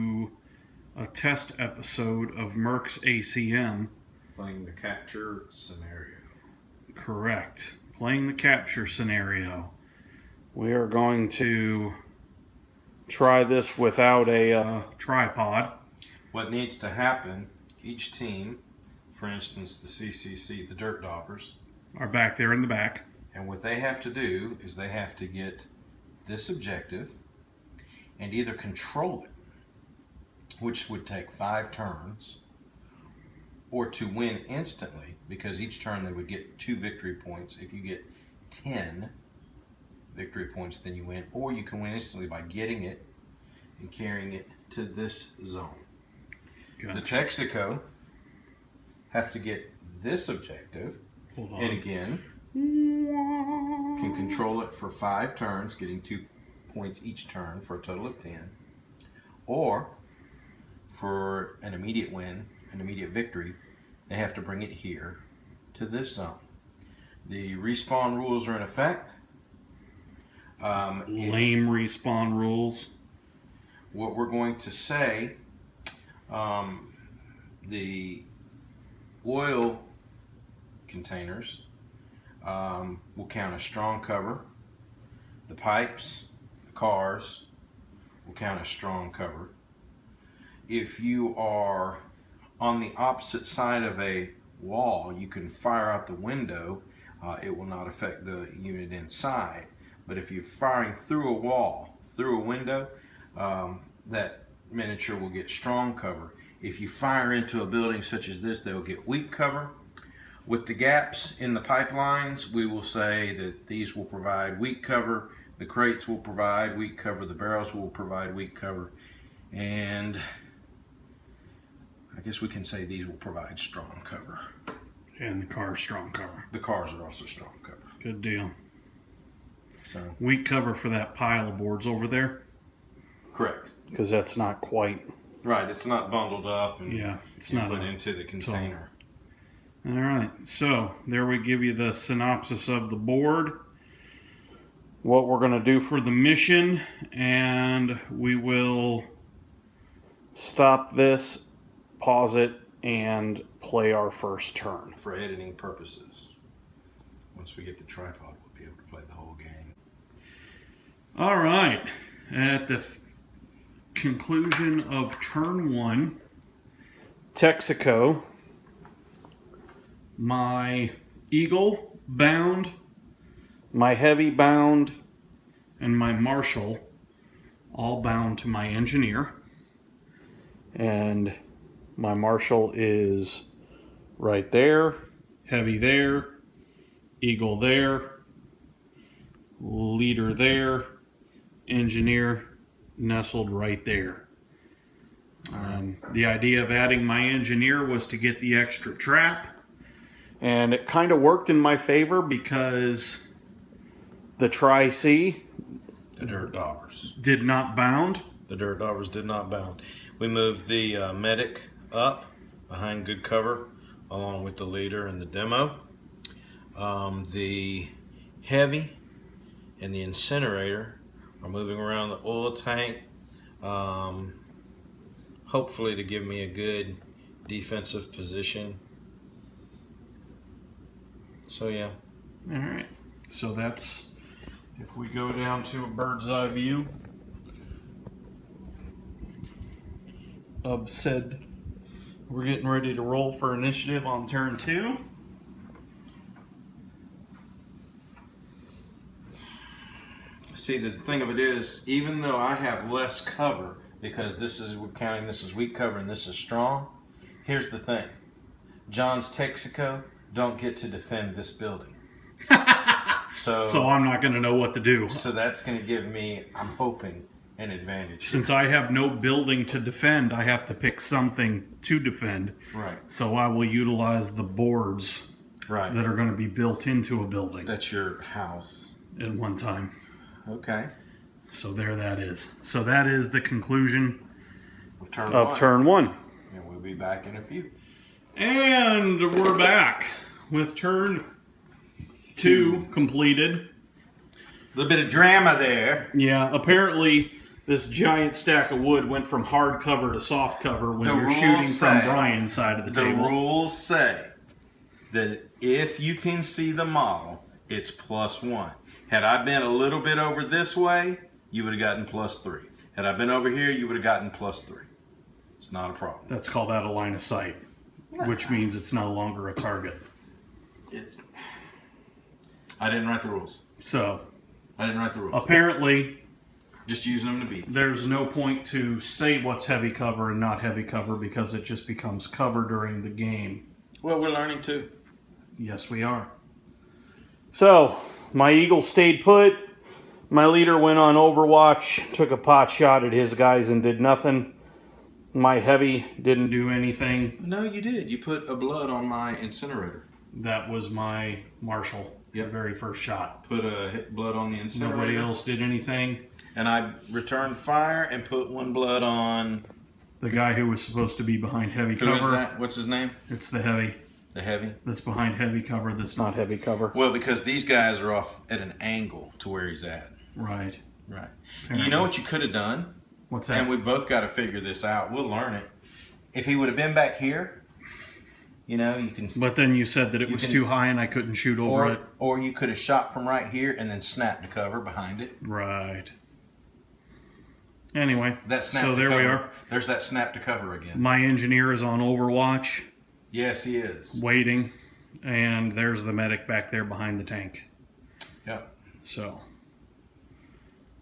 to a test episode of Mercs ACM. Playing the capture scenario. Correct. Playing the capture scenario. We are going to try this without a tripod. What needs to happen, each team, for instance the CCC, the Dirt Daubers, are back there in the back. And what they have to do is they have to get this objective and either control it, which would take 5 turns, or to win instantly, because each turn they would get 2 victory points. If you get 10 victory points, then you win, or you can win instantly by getting it and carrying it to this zone. Gotcha. The Texaco have to get this objective, and again, can control it for 5 turns, getting 2 points each turn for a total of 10, or for an immediate win, an immediate victory, they have to bring it here to this zone. The respawn rules are in effect. Lame respawn rules. What we're going to say, the oil containers will count as strong cover. The pipes, the cars will count as strong cover. If you are on the opposite side of a wall, you can fire out the window. It will not affect the unit inside. But if you're firing through a wall, through a window, that miniature will get strong cover. If you fire into a building such as this, they will get weak cover. With the gaps in the pipelines, we will say that these will provide weak cover, the crates will provide weak cover, the barrels will provide weak cover, and I guess we can say these will provide strong cover. And the car's strong cover. The cars are also strong cover. Good deal. So Weak cover for that pile of boards over there. Correct. Because that's not quite... Right, it's not bundled up and it's not put into the container. All right, so there we give you the synopsis of the board, what we're going to do for the mission, and we will stop this, pause it, and play our first turn. For editing purposes. Once we get the tripod, we'll be able to play the whole game. All right, at the conclusion of turn 1, Texaco, my Eagle bound, my Heavy bound, and my Marshall all bound to my Engineer. And my Marshall is right there, Heavy there, Eagle there, Leader there, Engineer nestled right there. The idea of adding my Engineer was to get the extra trap. And it kind of worked in my favor because the Tri-C, The Dirt Daubers. did not bound. The Dirt Daubers did not bound. We moved the medic up behind good cover along with the leader and the demo. The Heavy and the Incinerator are moving around the oil tank, hopefully to give me a good defensive position. So yeah. All right. So that's, if we go down to a bird's eye view of said, we're getting ready to roll for initiative on turn 2. See, the thing of it is, even though I have less cover, because we're counting this as weak cover and this is strong, here's the thing. John's Texaco don't get to defend this building. So I'm not going to know what to do. So that's going to give me, I'm hoping, an advantage. Since I have no building to defend, I have to pick something to defend. Right. So I will utilize the boards Right. that are going to be built into a building That's your house. at one time. Okay. So there that is. So that is the conclusion Of turn of one. turn 1. And we'll be back in a few. And we're back with turn 2 completed. A little bit of drama there. Yeah, apparently this giant stack of wood went from hard cover to soft cover when The you're rules shooting from say- Brian's side of the The table. rules say that if you can see the model, it's +1. Had I been a little bit over this way, you would have gotten +3. Had I been over here, you would have gotten +3. It's not a problem. That's called out of line of sight, which means it's no longer a target. I didn't write the rules. So I didn't write the rules. apparently Just using them to beat. there's no point to say what's heavy cover and not heavy cover because it just becomes cover during the game. Well, we're learning too. Yes, we are. So, my Eagle stayed put. My leader went on Overwatch, took a pot shot at his guys and did nothing. My heavy didn't do anything. No, you did. You put a blood on my incinerator. That was my Marshall, the very first shot. Put a blood on the incinerator. Nobody else did anything. And I returned fire and put 1 blood on. The guy who was supposed to be behind heavy Who cover. is that? What's his name? It's the heavy. The heavy. That's behind heavy cover that's not heavy cover. Well, because these guys are off at an angle to where he's at. Right. Right. You know what you could have done? What's that? And we've both got to figure this out. We'll learn it. If he would have been back here, you know, you can. But then you said that it was too high and I couldn't shoot over it. Or you could have shot from right here and then snapped the cover behind it. Right. Anyway, That snap so to there cover. we are. There's that snap to cover again. My engineer is on Overwatch, Yes, he is. waiting, and there's the medic back there behind the tank. Yep. So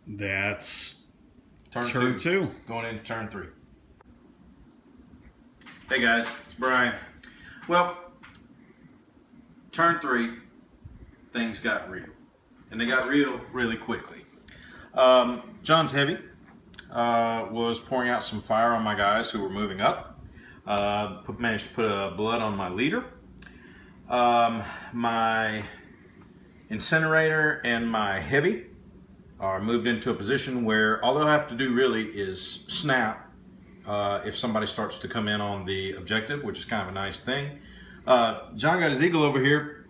that's Turn turn two. Going into turn 3. Hey guys, it's Brian. Well, turn 3, things got real. And they got real really quickly. John's heavy was pouring out some fire on my guys who were moving up. Managed to put a blood on my leader. My incinerator and my heavy are moved into a position where all they'll have to do really is snap if somebody starts to come in on the objective, which is kind of a nice thing. John got his Eagle over here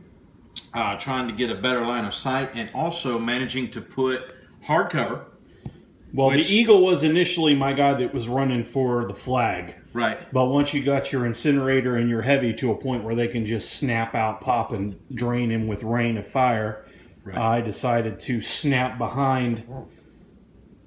trying to get a better line of sight and also managing to put hard cover. Well, Which- the Eagle was initially my guy that was running for the flag. Right. But once you got your incinerator and your heavy to a point where they can just snap out, pop, and drain him with rain of fire, I decided to snap behind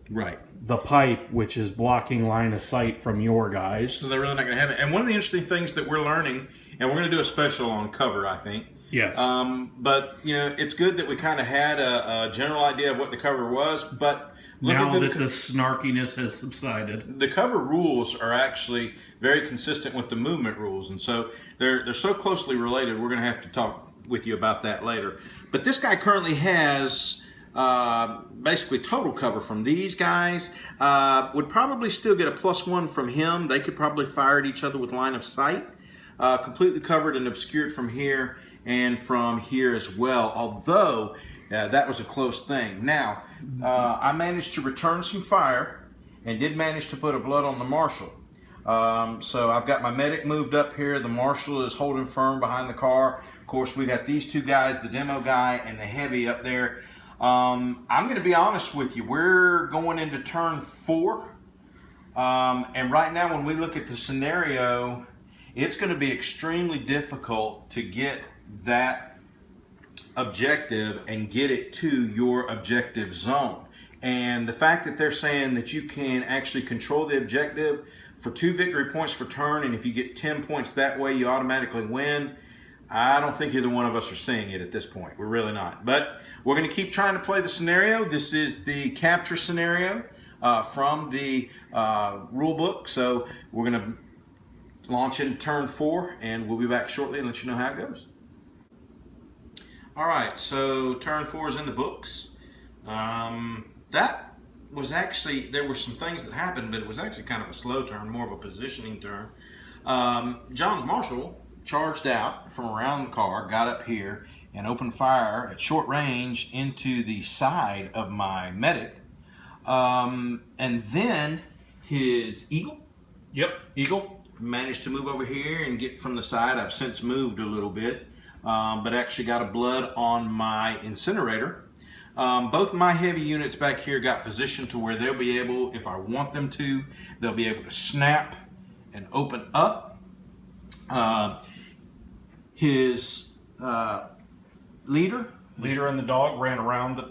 Right. the pipe, which is blocking line of sight from your guys. So they're really not going to have it. And one of the interesting things that we're learning, and we're going to do a special on cover, I think. Yes. But, you know, it's good that we kind of had a general idea of what the cover was, but Now that the snarkiness has subsided. the cover rules are actually very consistent with the movement rules, and so they're so closely related. We're going to have to talk with you about that later. But this guy currently has basically total cover from these guys. Would probably still get a +1 from him. They could probably fire at each other with line of sight. Completely covered and obscured from here and from here as well, although that was a close thing. Now, I managed to return some fire and did manage to put a blood on the Marshall. So I've got my medic moved up here. The Marshall is holding firm behind the car. Of course, we got these two guys, the demo guy and the heavy up there. I'm going to be honest with you. We're going into turn 4. And right now, when we look at the scenario, it's going to be extremely difficult to get that objective and get it to your objective zone. And the fact that they're saying that you can actually control the objective for 2 victory points per turn, and if you get 10 points that way, you automatically win. I don't think either one of us are seeing it at this point. We're really not. But we're going to keep trying to play the scenario. This is the capture scenario from the rule book. So we're going to launch in turn 4, and we'll be back shortly and let you know how it goes. All right, so turn 4 is in the books. That was actually, there were some things that happened, but it was actually kind of a slow turn, more of a positioning turn. John's Marshall charged out from around the car, got up here, and opened fire at short range into the side of my medic. And then his Eagle managed to move over here and get from the side. I've since moved a little bit, but actually got a blood on my incinerator. Both my heavy units back here got positioned to where they'll be able, if I want them to, they'll be able to snap and open up. His leader Leader and the dog ran around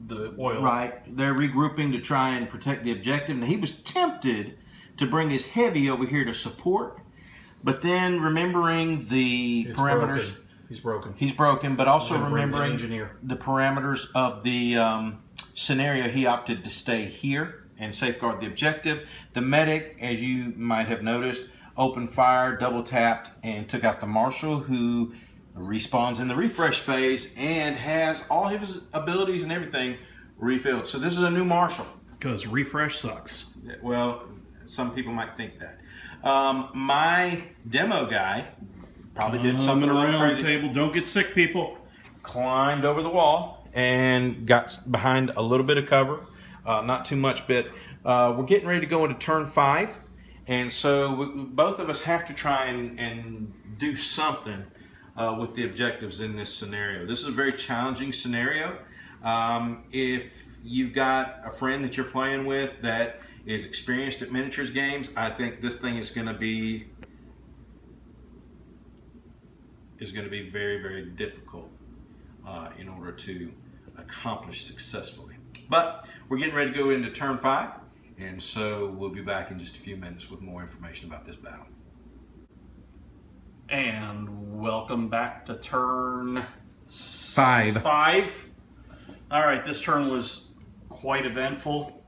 the oil. Right. They're regrouping to try and protect the objective. And he was tempted to bring his heavy over here to support, but then remembering the It's parameters. broken. He's broken. He's broken, but also Gonna bring the remembering engineer. the parameters of the scenario, he opted to stay here and safeguard the objective. The medic, as you might have noticed, opened fire, double tapped, and took out the marshal, who respawns in the refresh phase and has all his abilities and everything refilled. So this is a new marshal. Because refresh sucks. Well, some people might think that. My demo guy probably did something a little around crazy. the table. Don't get sick, people. Climbed over the wall and got behind a little bit of cover. Not too much, but we're getting ready to go into turn 5. And so both of us have to try and do something with the objectives in this scenario. This is a very challenging scenario. If you've got a friend that you're playing with that is experienced at miniatures games, I think this thing is going to be very, very difficult in order to accomplish successfully. But we're getting ready to go into turn 5, and so we'll be back in just a few minutes with more information about this battle. And welcome back to turn 5. All right, this turn was quite eventful.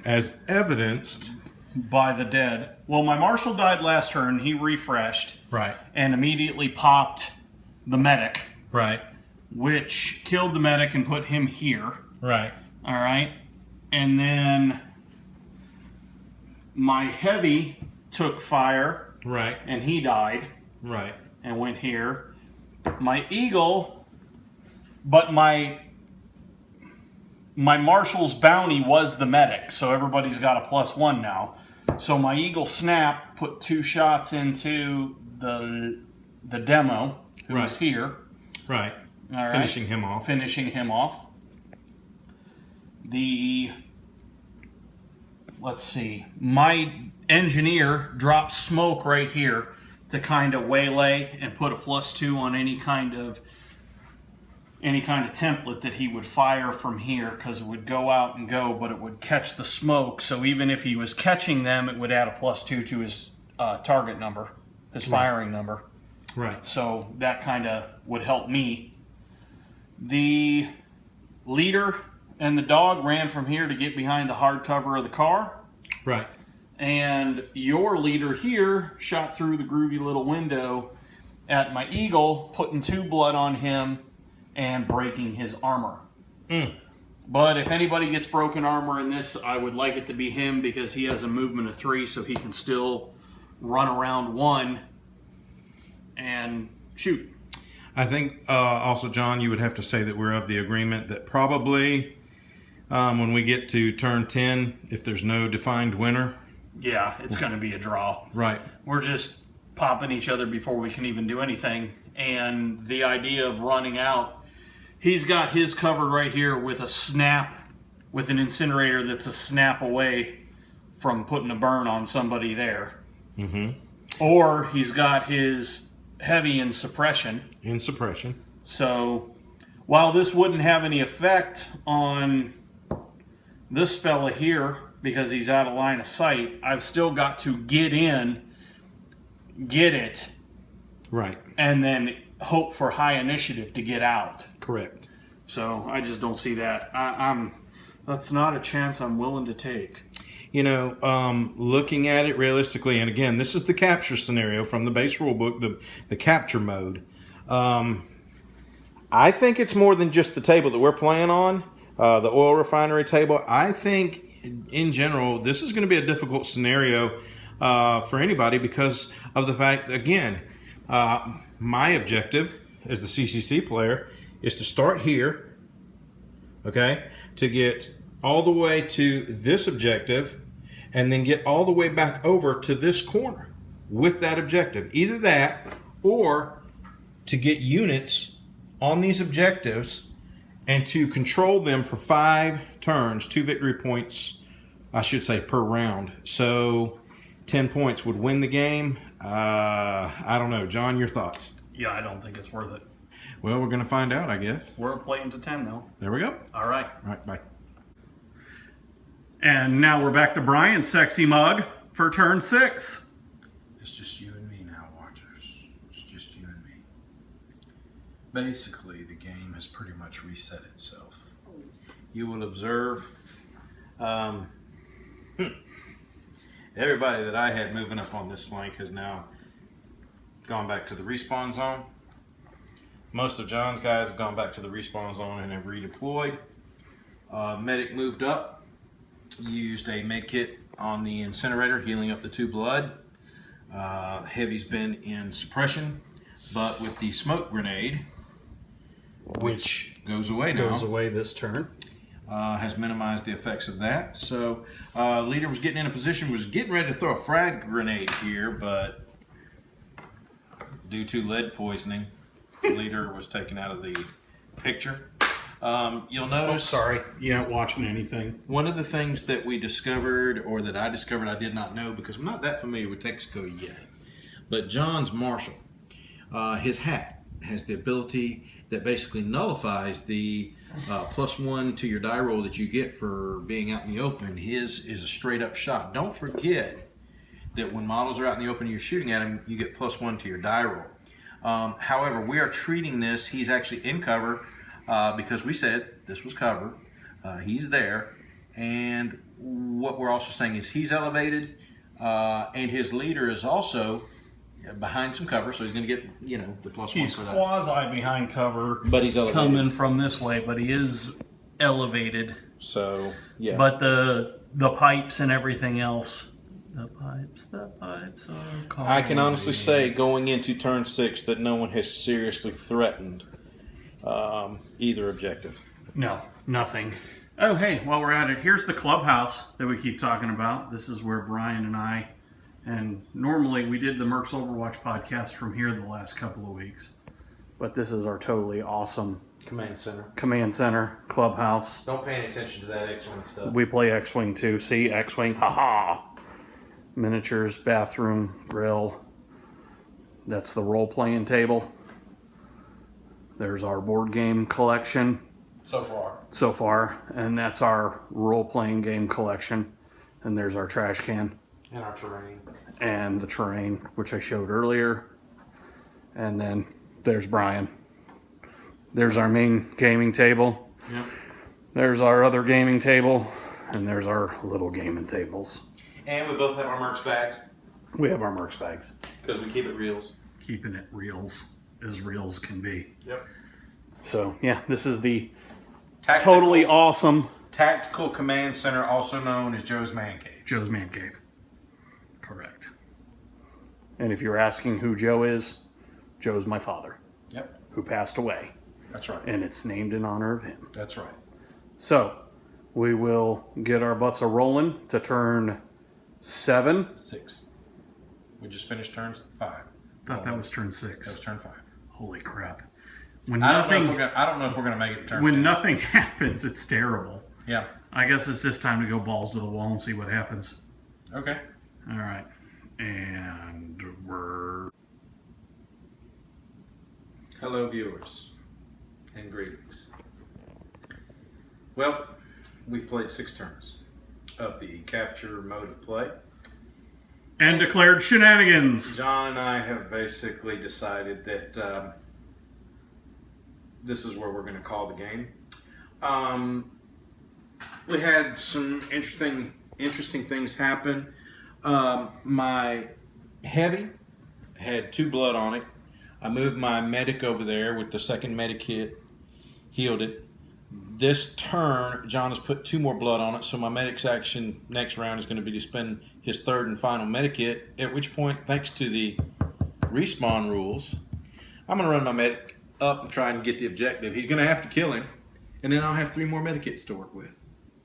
As evidenced. By the dead. Well, my marshal died last turn. He refreshed. Right. And immediately popped the medic, Right. which killed the medic and put him here. Right. All right. And then my heavy took fire Right. and he died Right. and went here. My eagle, but my marshal's bounty was the medic, so everybody's got a +1 now. So my eagle snap put 2 shots into the demo who was Right. here. Right. All right. Finishing him off. Let's see. My engineer dropped smoke right here to kind of waylay and put a +2 on any kind of template that he would fire from here, because it would go out and go, but it would catch the smoke. So even if he was catching them, it would add a +2 to his target number, his firing number. Right. So that kind of would help me. The leader and the dog ran from here to get behind the hard cover of the car. Right. And your leader here shot through the groovy little window at my eagle, putting 2 blood on him and breaking his armor. But if anybody gets broken armor in this, I would like it to be him, because he has a movement of 3, so he can still run around 1 and shoot. I think also, John, you would have to say that we're of the agreement that probably when we get to turn 10, if there's no defined winner. Yeah, it's going to be a draw. Right. We're just popping each other before we can even do anything. And the idea of running out, he's got his covered right here with a snap, with an incinerator that's a snap away from putting a burn on somebody there. Mm-hmm. Or he's got his heavy in suppression. In suppression. So while this wouldn't have any effect on this fella here, because he's out of line of sight, I've still got to get in, get it, Right. and then hope for high initiative to get out. Correct. So I just don't see that. That's not a chance I'm willing to take. You know, looking at it realistically, and again, this is the capture scenario from the base rulebook, the capture mode. I think it's more than just the table that we're playing on, the oil refinery table. I think, in general, this is going to be a difficult scenario for anybody, because of the fact, again, my objective as the CCC player is to start here, okay, to get all the way to this objective, and then get all the way back over to this corner with that objective. Either that, or to get units on these objectives and to control them for 5 turns, 2 victory points, I should say, per round. So 10 points would win the game. I don't know. John, your thoughts? Yeah, I don't think it's worth it. Well, we're going to find out, I guess. We're playing to 10, though. There we go. All right. All right, bye. And now we're back to Brian's sexy mug for turn 6. It's just you and me now, watchers. It's just you and me. Basically, the game has pretty much reset itself. You will observe everybody that I had moving up on this flank has now gone back to the respawn zone. Most of John's guys have gone back to the respawn zone and have redeployed. Medic moved up, used a med kit on the incinerator, healing up the 2 blood. Heavy's been in suppression, but with the smoke grenade, which goes away now, Goes away this turn. has minimized the effects of that. So leader was getting in a position, was getting ready to throw a frag grenade here, but due to lead poisoning, the leader was taken out of the picture. You'll notice... Sorry, you aren't watching anything. One of the things that we discovered, or that I discovered I did not know, because I'm not that familiar with Texaco yet, but John's Marshall, his hat has the ability that basically nullifies the +1 to your die roll that you get for being out in the open. His is a straight up shot. Don't forget that when models are out in the open and you're shooting at them, you get +1 to your die roll. However, we are treating this, he's actually in cover, because we said this was cover. He's there, and what we're also saying is he's elevated, and his leader is also behind some cover, so he's going to get, you know, the +1 He's for that. quasi behind cover, But he's elevated. coming from this way, but he is elevated. So yeah. But the pipes and everything else, the pipes are calling. I can honestly say, going into turn 6, that no one has seriously threatened either objective. No, nothing. Oh, hey, while we're at it, here's the clubhouse that we keep talking about. This is where Brian and I, and normally we did the Mercs Overwatch podcast from here the last couple of weeks. But this is our totally awesome Command center. command center clubhouse. Don't pay any attention to that X-Wing stuff. We play X-Wing too. See, X-Wing, haha. Miniatures, bathroom, grill. That's the role-playing table. There's our board game collection so far, and that's our role-playing game collection. And there's our trash can And our terrain. and the terrain, which I showed earlier. And then there's Brian. There's our main gaming table. Yep. There's our other gaming table, and there's our little gaming tables. And we both have our merch bags, We have our Mercs bags. because we keep it reals. Keeping it as real as can be. Yep. So, yeah, this is the Tactical, totally awesome Tactical Command Center, also known as Joe's Man Cave. Joe's Man Cave. Correct. And if you're asking who Joe is, Joe's my father, Yep. who passed away, That's right. and it's named in honor of him. That's right. So, we will get our butts a-rolling to turn 7. 6. We just finished turn 5. Thought that was turn That 6. was turn 5. Holy crap. When I don't nothing know if we're gonna make it to turn when 10. nothing happens, it's terrible. Yeah. I guess it's just time to go balls to the wall and see what happens. Okay. All right. And we're... Hello, viewers, and greetings. Well, we've played 6 turns of the capture mode of play. And declared shenanigans. John and I have basically decided that this is where we're going to call the game. We had some interesting things happen. My heavy had 2 blood on it. I moved my medic over there with the second medic kit, healed it. This turn, John has put 2 more blood on it, so my medic's action next round is going to be to spend his 3rd and final medic kit, at which point, thanks to the respawn rules, I'm going to run my medic up and try and get the objective. He's going to have to kill him, and then I'll have 3 more medic kits to work with,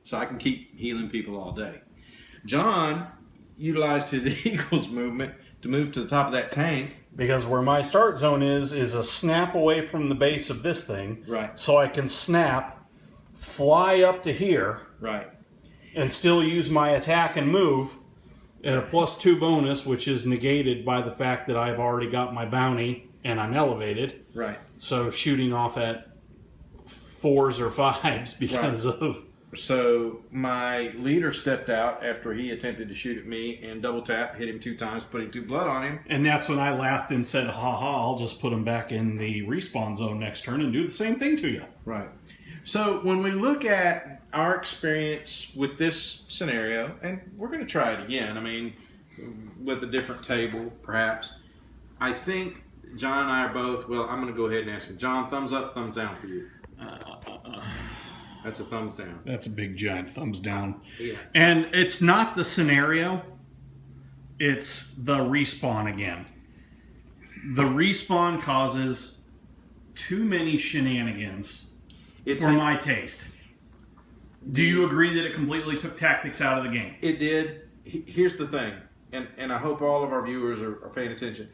so I can keep healing people all day. John utilized his Eagles movement to move to the top of that tank. Because where my start zone is a snap away from the base of this thing. Right. So I can snap fly up to here, Right. and still use my attack and move at a +2 bonus, which is negated by the fact that I've already got my bounty and I'm elevated. Right. So shooting off at 4s or 5s because of... So my leader stepped out after he attempted to shoot at me and double tap, hit him 2 times, putting 2 blood on him. And that's when I laughed and said, I'll just put him back in the respawn zone next turn and do the same thing to you. Right. So when we look at our experience with this scenario, and we're going to try it again, I mean, with a different table, perhaps, I think John and I are both, well, I'm going to go ahead and ask him. John, thumbs up, thumbs down for you. That's a thumbs down. That's a big giant thumbs down. Yeah. And it's not the scenario, it's the respawn again. The respawn causes too many shenanigans for my taste. Do you agree that it completely took tactics out of the game? It did. Here's the thing, and I hope all of our viewers are paying attention.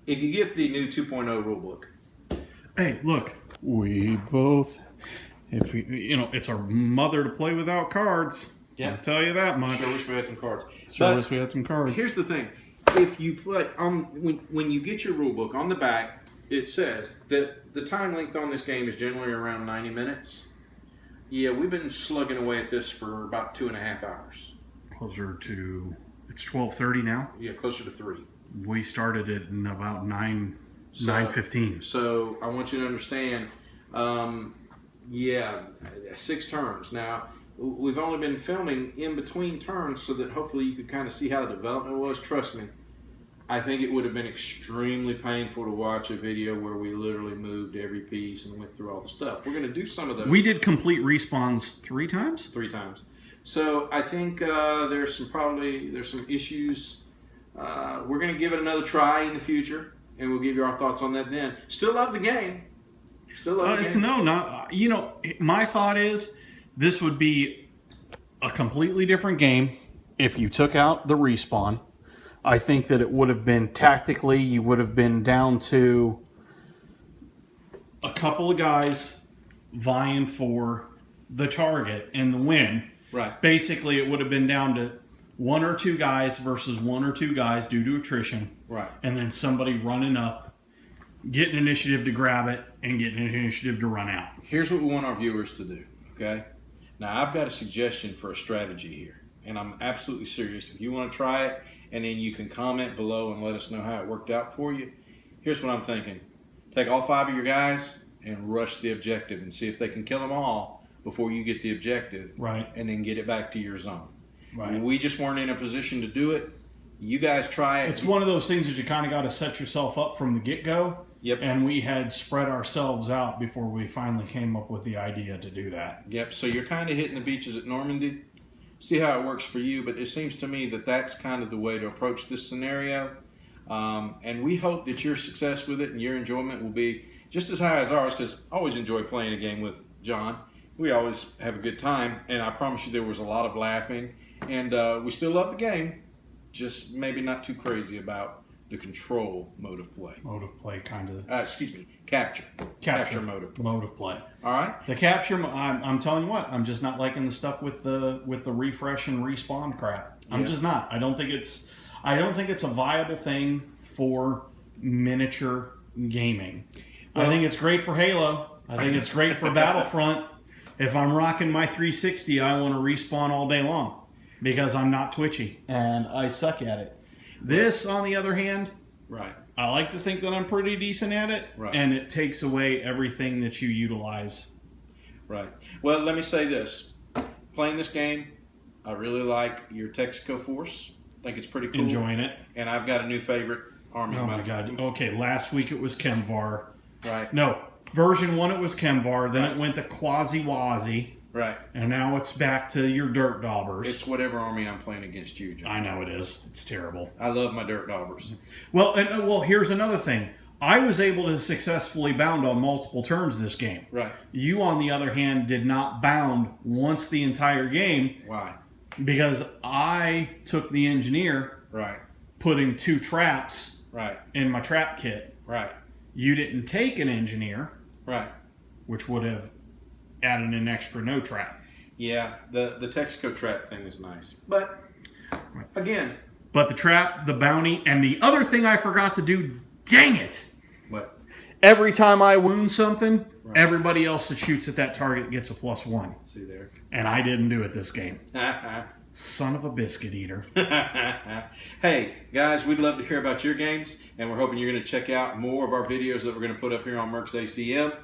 If you get the new 2.0 rulebook. Hey, look. We both... If we, it's our mother to play without cards. Yeah. I'll tell you that much. Sure wish we had some cards. Sure wish we had some cards. Here's the thing: if you play when you get your rule book on the back, it says that the time length on this game is generally around 90 minutes. Yeah, we've been slugging away at this for about 2.5 hours. Closer to, it's 12:30 now. Yeah, closer to 3. We started it in about 9:15. So I want you to understand. Yeah, 6 turns. Now, we've only been filming in between turns so that hopefully you could kind of see how the development was. Trust me, I think it would have been extremely painful to watch a video where we literally moved every piece and went through all the stuff. We're going to do some of those. We did complete respawns 3 times? 3 times. So I think there's some issues. We're going to give it another try in the future, and we'll give you our thoughts on that then. Still love the game. Still love It's not. My thought is this would be a completely different game if you took out the respawn. I think that it would have been tactically, you would have been down to a couple of guys vying for the target and the win. Right. Basically, it would have been down to 1 or 2 guys versus 1 or 2 guys due to attrition. Right. And then somebody running up, getting initiative to grab it, and getting initiative to run out. Here's what we want our viewers to do, okay? Now, I've got a suggestion for a strategy here, and I'm absolutely serious. If you want to try it, and then you can comment below and let us know how it worked out for you. Here's what I'm thinking. Take all 5 of your guys and rush the objective and see if they can kill them all before you get the objective. Right. And then get it back to your zone. Right. We just weren't in a position to do it. You guys try it. It's one of those things that you kind of got to set yourself up from the get-go. Yep. And we had spread ourselves out before we finally came up with the idea to do that. Yep. So you're kind of hitting the beaches at Normandy. See how it works for you, but it seems to me that that's kind of the way to approach this scenario. And we hope that your success with it and your enjoyment will be just as high as ours, because I always enjoy playing a game with John. We always have a good time, and I promise you there was a lot of laughing. And we still love the game, just maybe not too crazy about the control mode of play. Mode of play, kind of. Excuse me, capture. Capture mode of play. Mode of play. All right. The capture. I'm telling you what. I'm just not liking the stuff with the refresh and respawn crap. I'm just not. I don't think it's a viable thing for miniature gaming. Well, I think it's great for Halo. I think it's great for Battlefront. If I'm rocking my 360, I want to respawn all day long because I'm not twitchy and I suck at it. This, on the other hand, right. I like to think that I'm pretty decent at it, right. And it takes away everything that you utilize. Right. Well, let me say this. Playing this game, I really like your Texaco Force. I think it's pretty cool. Enjoying it. And I've got a new favorite army. Oh, my God. Okay, last week it was Kemvar. Right. No, version 1 it was Kemvar, then it went to Quasi-Wazi. Right. And now it's back to your Dirt Daubers. It's whatever army I'm playing against you, John. I know it is. It's terrible. I love my Dirt Daubers. Well, here's another thing. I was able to successfully bound on multiple turns this game. Right. You, on the other hand, did not bound once the entire game. Why? Because I took the engineer, right, putting 2 traps right in my trap kit. Right. You didn't take an engineer, right, which would have adding an extra no trap. Yeah, the Texaco trap thing is nice. But, again. But the trap, the bounty, and the other thing I forgot to do, dang it. What? Every time I wound something, everybody else that shoots at that target gets a +1. See there. And I didn't do it this game. Son of a biscuit eater. Hey, guys, we'd love to hear about your games, and we're hoping you're going to check out more of our videos that we're going to put up here on Mercs ACM.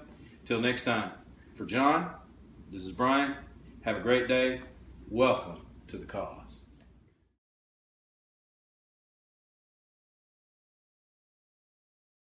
Till next time, for John, this is Brian. Have a great day. Welcome to the cause.